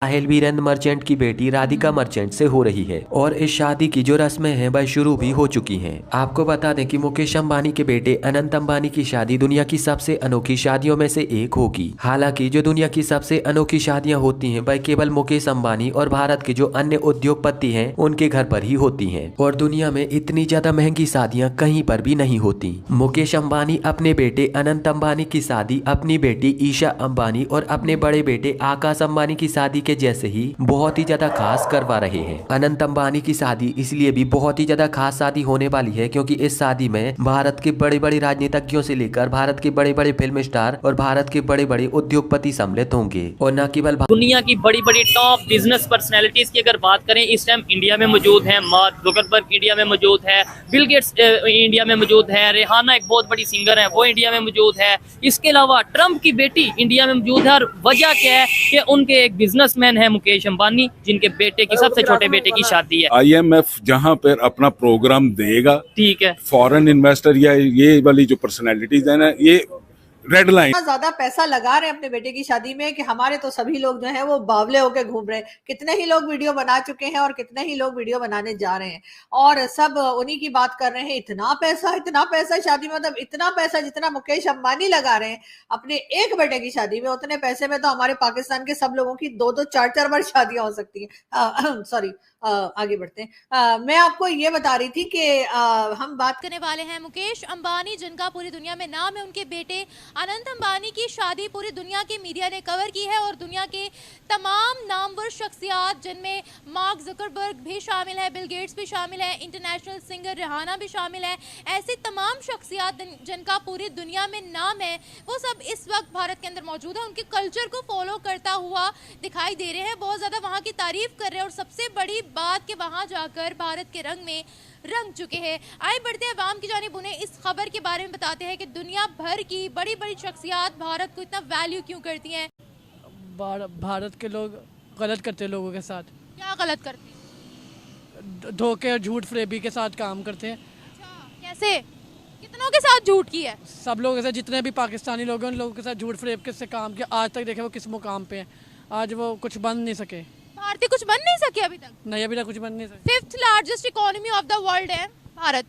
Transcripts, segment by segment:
साहिल Virendra merchant की बेटी राधिका मर्चेंट से हो रही है और इस शादी की जो रस्में हैं वह शुरू भी हो चुकी हैं। आपको बता दें कि मुकेश अंबानी के बेटे अनंत अंबानी की शादी दुनिया की सबसे अनोखी शादियों में से एक होगी। हालांकि जो दुनिया की सबसे अनोखी शादियां होती हैं वह केवल मुकेश अंबानी और भारत के जो अन्य उद्योगपति हैं उनके घर पर ही होती हैं और दुनिया में इतनी ज्यादा महंगी शादियां कहीं पर भी नहीं होती। मुकेश अंबानी अपने बेटे अनंत अंबानी की शादी अपनी बेटी ईशा अंबानी और अपने बड़े बेटे आकाश अंबानी की शादी के जैसे ही बहुत ही ज्यादा खास करवा रहे हैं। अनंत अंबानी की शादी इसलिए भी बहुत ही ज्यादा खास शादी होने वाली है क्योंकि इस शादी में भारत के बड़े बड़े राजनीतिज्ञों से लेकर भारत के बड़े बड़े फिल्म स्टार और भारत के बड़े बड़े उद्योगपति सम्मिलित होंगे और न केवल दुनिया की बड़ी बड़ी टॉप बिजनेस पर्सनैलिटीज की अगर बात करें इस टाइम इंडिया में मौजूद है। मार्क जुकरबर्ग इंडिया में मौजूद है, बिल गेट्स इंडिया में मौजूद है, रेहाना एक बहुत बड़ी सिंगर है वो इंडिया में मौजूद है। इसके अलावा ट्रम्प की बेटी इंडिया में मौजूद है और वजह क्या है कि उनके एक बिजनेसमैन है मुकेश अंबानी जिनके बेटे की सबसे छोटे बेटे की शादी है। IMF जहां पर अपना प्रोग्राम देगा, ठीक है, फॉरेन इन्वेस्टर या ये वाली जो पर्सनैलिटीज है ना, ये रेड लाइन ज्यादा पैसा लगा रहे हैं अपने बेटे की शादी में कि हमारे तो सभी लोग जो है वो बावले होके घूम रहे हैं। कितने ही लोग वीडियो बना चुके हैं और कितने ही लोग वीडियो बनाने जा रहे हैं और सब उन्हीं की बात कर रहे हैं। इतना पैसा शादी में, मतलब इतना पैसा जितना मुकेश अंबानी लगा रहे हैं अपने एक बेटे की शादी में, उतने पैसे में तो हमारे पाकिस्तान के सब लोगों की 2-2 4-4 बार शादियां हो सकती हैं। सॉरी, आगे बढ़ते हैं। मैं आपको ये बता रही थी कि हम बात करने वाले हैं मुकेश अंबानी जिनका पूरी दुनिया में नाम है। उनके बेटे अनंत अंबानी की शादी पूरी दुनिया के मीडिया ने कवर की है और दुनिया के तमाम नामवर शख्सियात जिनमें मार्क जुकरबर्ग भी शामिल है, बिल गेट्स भी शामिल है, इंटरनेशनल सिंगर रेहाना भी शामिल है, ऐसे तमाम शख्सियात जिनका पूरी दुनिया में नाम है वो सब इस वक्त भारत के अंदर मौजूद है। उनके कल्चर को फॉलो करता हुआ दिखाई दे रहे हैं, बहुत ज़्यादा वहाँ की तारीफ कर रहे हैं और सबसे बड़ी बात कि वहाँ जाकर भारत के रंग में रंग चुके हैं। आए बढ़ते हैं अवाम की जानिब, उन्हें इस खबर के बारे में बताते हैं कि दुनिया भर की बड़ी बड़ी शख्सियात भारत को इतना वैल्यू क्यों करती हैं। भारत के लोग गलत करते हैं, लोगों के साथ क्या गलत करते हैं? धोखे और झूठ फरेबी के साथ काम करते हैं। अच्छा, कैसे? कितनों के साथ झूठ की है? सब लोगों के साथ, जितने भी पाकिस्तानी लोग हैं उन लोगों के साथ झूठ फरेब के से काम किया। आज तक देखे वो किस मुकाम पे हैं, आज वो कुछ बन नहीं सके। भारतीय कुछ बन नहीं सके अभी तक? नहीं, अभी तक कुछ बन नहीं सके। 5th largest economy of the world है भारत,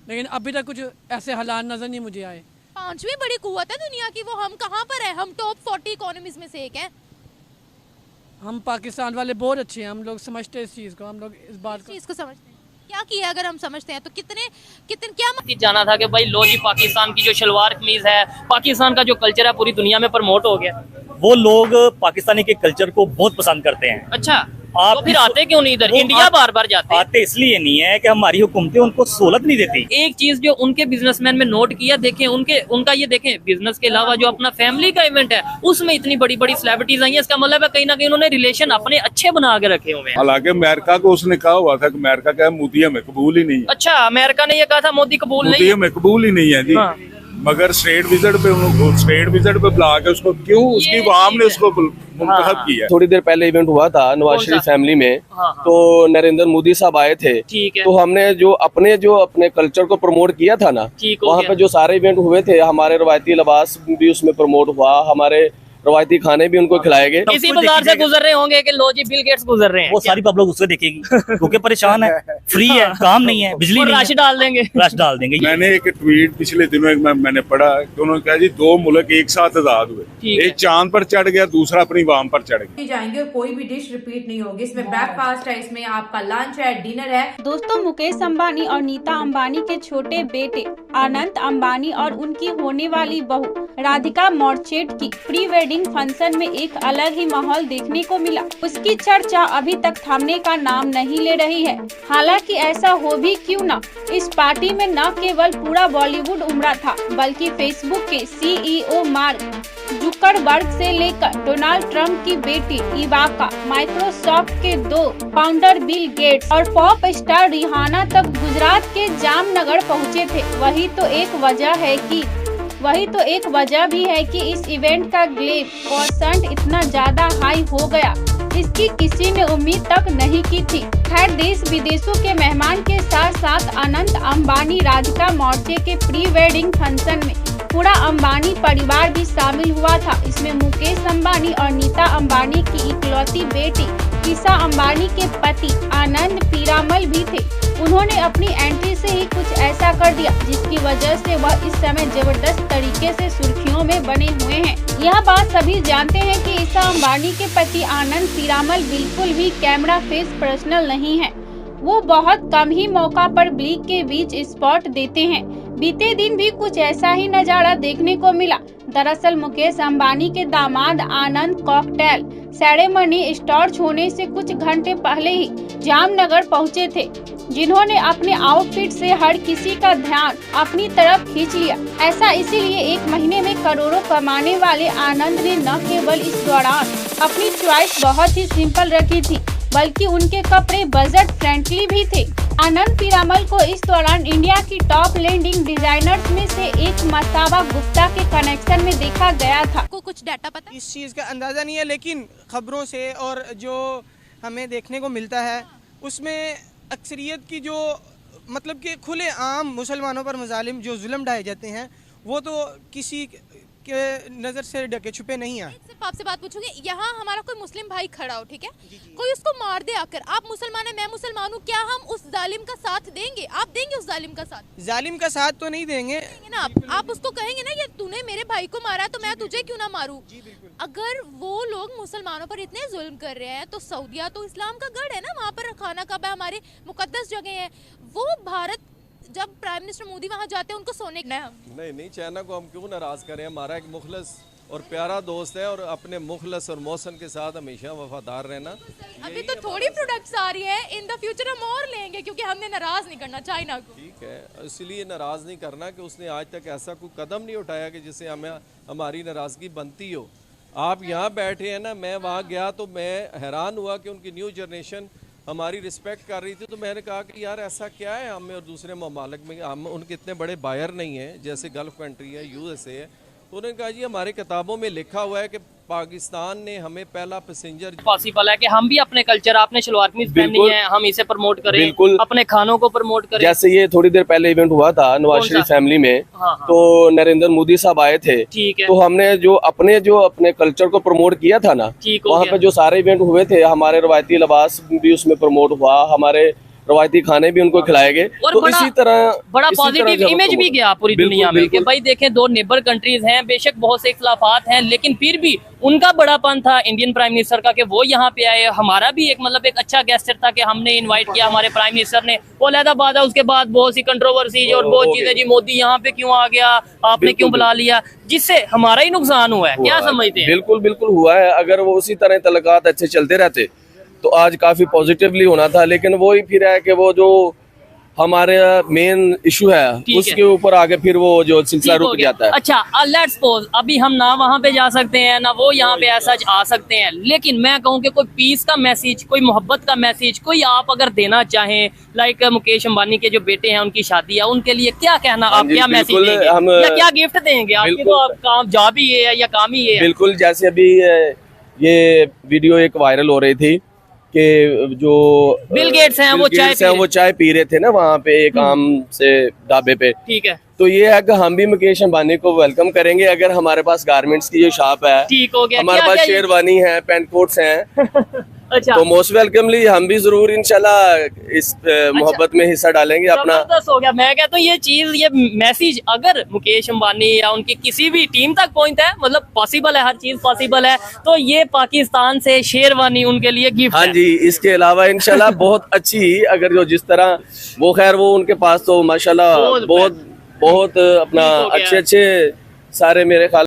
लेकिन अभी तक कुछ ऐसे हालात नजर नहीं मुझे आए। 5वीं बड़ी कुव्वत है दुनिया की, वो हम कहाँ पर है? हम टॉप 40 इकोनॉमीज में से एक हैं। हम पाकिस्तान वाले बहुत अच्छे हैं, हम लोग समझते हैं इस चीज़ को, हम लोग इस बात चीज़ को समझते हैं। क्या किया अगर हम समझते हैं तो कितने क्या जाना था कि भाई लो जी पाकिस्तान की जो शलवार कमीज है, पाकिस्तान का जो कल्चर है पूरी दुनिया में प्रमोट हो गया। वो लोग पाकिस्तानी के कल्चर को बहुत पसंद करते हैं। अच्छा, आप तो फिर आते क्यों नहीं इधर? इंडिया बार बार जाते हैं। आते इसलिए नहीं है कि हमारी हुकूमतें उनको सहूलत नहीं देती। एक चीज जो उनके बिजनेसमैन में नोट किया, देखें उनका ये देखें, बिजनेस के अलावा जो अपना फैमिली का इवेंट है उसमें इतनी बड़ी बड़ी सेलिब्रिटीज आई हैं। इसका मतलब है कहीं ना कहीं उन्होंने रिलेशन अपने अच्छे बना के रखे हुए हैं। हालांकि अमेरिका को उसने कहा हुआ था कि अमेरिका का मोदी हमें कबूल ही नहीं है। अच्छा, अमेरिका ने ये कहा था मोदी कबूल नहीं है, हमें कबूल ही नहीं है जी। हाँ। मगर स्टेट विजिट पे बुला के उसको क्यों, उसकी आवाम ने उसको मुंतखब किया। थोड़ी देर पहले इवेंट हुआ था नवाज शरीफ फैमिली में, हाँ। तो नरेंद्र मोदी साहब आए थे। ठीक है। तो हमने जो अपने कल्चर को प्रमोट किया था ना, वहाँ पे जो सारे इवेंट हुए थे, हमारे रवायती लिबास भी उसमें प्रमोट हुआ, हमारे रवायती खाने भी उनको खिलाए गए। इसी बाजार से गुजर रहे होंगे कि लो जी बिल गेट्स गुजर रहे हैं, वो सारी पब्लिक उससे देखेगी क्योंकि परेशान है, फ्री है, काम नहीं है, बिजली नहीं है, रश डाल देंगे। मैंने एक ट्वीट पिछले दिनों मैंने पढ़ा कि उन्होंने कहा जी 2 मुल्क एक साथ आजाद हुए, एक चांद पर चढ़ गया, दूसरा अपनी वाम पर चढ़ गया। जाएंगे और कोई भी डिश रिपीट नहीं होगी। इसमें ब्रेकफास्ट है, इसमें आपका लंच है, डिनर है। दोस्तों, मुकेश अंबानी और नीता अंबानी के छोटे बेटे अनंत अंबानी और उनकी होने वाली बहू राधिका मर्चेंट की प्री वेडिंग फंक्शन में एक अलग ही माहौल देखने को मिला। उसकी चर्चा अभी तक थमने का नाम नहीं ले रही है। हालांकि ऐसा हो भी क्यों ना, इस पार्टी में न केवल पूरा बॉलीवुड उमड़ा था बल्कि फेसबुक के CEO मार्क जुकरबर्ग से लेकर डोनाल्ड ट्रंप की बेटी इवाका, माइक्रोसॉफ्ट के 2 फाउंडर बिल गेट्स और पॉप स्टार रिहाना तक गुजरात के जामनगर पहुँचे थे। वही तो एक वजह भी है कि इस इवेंट का ग्लैम क्वोशंट इतना ज्यादा हाई हो गया। इसके जिसकी किसी ने उम्मीद तक नहीं की थी। खैर, देश विदेशों के मेहमान के साथ साथ अनंत अंबानी राधिका मौर्चे के प्री वेडिंग फंक्शन में पूरा अंबानी परिवार भी शामिल हुआ था। इसमें मुकेश अंबानी और नीता अंबानी की इकलौती बेटी ईशा अंबानी के पति आनंद पीरामल भी थे। उन्होंने अपनी एंट्री से ही कुछ ऐसा कर दिया जिसकी वजह से वह इस समय जबरदस्त तरीके से सुर्खियों में बने हुए हैं। यह बात सभी जानते हैं कि ईशा अंबानी के पति आनंद पीरामल बिल्कुल भी कैमरा फेस पर्सनल नहीं है। वो बहुत कम ही मौका पर ब्लिक के बीच स्पॉट देते हैं। बीते दिन भी कुछ ऐसा ही नजारा देखने को मिला। दरअसल मुकेश अंबानी के दामाद आनंद कॉकटेल सेरेमनी स्टार्ट होने से कुछ घंटे पहले ही जामनगर पहुंचे थे, जिन्होंने अपने आउटफिट से हर किसी का ध्यान अपनी तरफ खींच लिया। ऐसा इसीलिए 1 महीने में करोड़ों कमाने वाले आनंद ने न केवल इस दौरान अपनी चॉइस बहुत ही सिंपल रखी थी, बल्कि उनके कपड़े बजट फ्रेंडली भी थे। आनंद पीरामल को इस दौरान इंडिया की टॉप लेडिंग डिजाइनर्स में से एक मसाबा गुप्ता के कनेक्शन में देखा गया था। को कुछ डाटा पता इस चीज़ का अंदाज़ा नहीं है, लेकिन खबरों से और जो हमें देखने को मिलता है उसमें अक्सरियत की जो मतलब कि खुले आम मुसलमानों पर मजालिम जो जुल्म ढाए जाते हैं वो तो किसी के नज़र से ढके छुपे नहीं है। सिर्फ आपसे बात पूछूंगी, यहाँ हमारा कोई मुस्लिम भाई खड़ा हो, ठीक है, कोई उसको मार दे आकर, आप मुसलमान है मैं मुसलमान हूँ, क्या हम उस जालिम का साथ देंगे? आप देंगे उस जालिम का साथ? जालिम का साथ तो नहीं देंगे ना। आप उसको कहेंगे ना, ये तूने मेरे भाई को मारा तो मैं तुझे क्यों ना मारूं? अगर वो लोग मुसलमानों पर इतने जुल्म कर रहे हैं तो सऊदिया तो इस्लाम का गढ़ है ना, वहाँ पर खाना काबा हमारे मुकद्दस जगह है। वो भारत जब प्राइम मिनिस्टर मोदी वहाँ जाते हैं उनको सोने नहीं चाइना को हम क्यों नाराज करें? हमारा एक मुखलस और प्यारा दोस्त है और अपने मुखलस और मौसम के साथ हमेशा वफादार रहना। अभी तो थोड़ी प्रोडक्ट्स आ रही है, इन द फ्यूचर हम और लेंगे क्योंकि हमने नाराज नहीं करना चाइना को। ठीक है, इसलिए नाराज नहीं करना कि उसने आज तक ऐसा कोई कदम नहीं उठाया कि जिससे हमें हमारी नाराजगी बनती हो। आप यहाँ बैठे हैं ना, मैं वहाँ गया तो मैं हैरान हुआ कि उनकी न्यू जनरेशन हमारी रिस्पेक्ट कर रही थी, तो मैंने कहा कि यार ऐसा क्या है हमें और दूसरे ममालिक में, हम उनके इतने बड़े बायर नहीं हैं जैसे गल्फ कंट्री है, यूएसए है। तो उन्होंने कहा जी हमारे किताबों में लिखा हुआ है कि पाकिस्तान ने हमें पहला पैसेंजर। पॉसिबल है कि हम भी अपने कल्चर, आपने शलवार कमीज पहनी है, हम इसे प्रमोट करें, बिल्कुल अपने खानों को प्रमोट करें। जैसे ये थोड़ी देर पहले इवेंट हुआ था नवाज शरीफ फैमिली में, तो नरेंद्र मोदी साहब आए थे, तो हमने जो अपने कल्चर को प्रमोट किया था ना, वहाँ पे जो सारे इवेंट हुए थे, हमारे रवायती लिबास भी उसमें प्रमोट हुआ, हमारे रवायती खाने भी उनको खिलाए गए, तो इसी तरह बड़ा पॉजिटिव इमेज भी गया पूरी दुनिया में कि भाई देखें, 2 नेबर कंट्रीज हैं, बेशक बहुत से इख्लाफात हैं, लेकिन फिर भी उनका बड़ापन था इंडियन प्राइम मिनिस्टर का कि वो यहाँ पे आए। हमारा भी एक अच्छा गेस्टर था कि हमने इनवाइट किया, हमारे प्राइम मिनिस्टर ने, वो अलहदा बात है। उसके बाद बहुत सी कंट्रोवर्सीज और बहुत चीजें, जी मोदी यहाँ पे क्यों आ गया, आपने क्यों बुला लिया, जिससे हमारा ही नुकसान हुआ है। क्या समझते हैं? बिल्कुल हुआ है। अगर वो उसी तरह तल्लुकात अच्छे चलते रहते तो आज काफी पॉजिटिवली होना था, लेकिन वो ही फिर है कि वो जो हमारे मेन इशू है उसके ऊपर आगे फिर वो जो सिलसिला रुक जाता है। अच्छा, लेट्स सपोज अभी हम ना वहाँ पे जा सकते हैं ना वो यहाँ पे ऐसा आ सकते हैं, लेकिन मैं कहूँ कि कोई पीस का मैसेज, कोई मोहब्बत का मैसेज कोई आप अगर देना चाहें, लाइक मुकेश अंबानी के जो बेटे हैं उनकी शादी है, उनके लिए क्या कहना, आप क्या मैसेज देंगे या क्या गिफ्ट देंगे? आपकी तो आप काम जॉब ही है या काम ही है। बिल्कुल, जैसे अभी ये वीडियो एक वायरल हो रही थी कि जो बिल गेट्स हैं वो चाय पी रहे थे ना वहाँ पे एक आम से ढाबे पे, ठीक है, तो ये है कि हम भी मुकेश अंबानी को वेलकम करेंगे। अगर हमारे पास गारमेंट्स की जो शॉप है, ठीक हो गया, हमारे पास शेरवानी है, पैंट कोट्स हैं, अच्छा, तो मोस्ट वेलकमली हम भी जरूर इंशाल्लाह इस मोहब्बत में हिस्सा डालेंगे अपना। हो गया। मैं कहता हूँ ये चीज, ये मैसेज अगर मुकेश अंबानी या उनकी किसी भी टीम तक पहुंचता है, मतलब पॉसिबल है, हर चीज पॉसिबल है, तो ये पाकिस्तान से शेरवानी उनके लिए गिफ्ट। हाँ जी, इसके अलावा इंशाल्लाह बहुत अच्छी, अगर जो जिस तरह वो, खैर वो उनके पास तो माशाल्लाह बहुत अपना अच्छे सारे मेरे ख्याल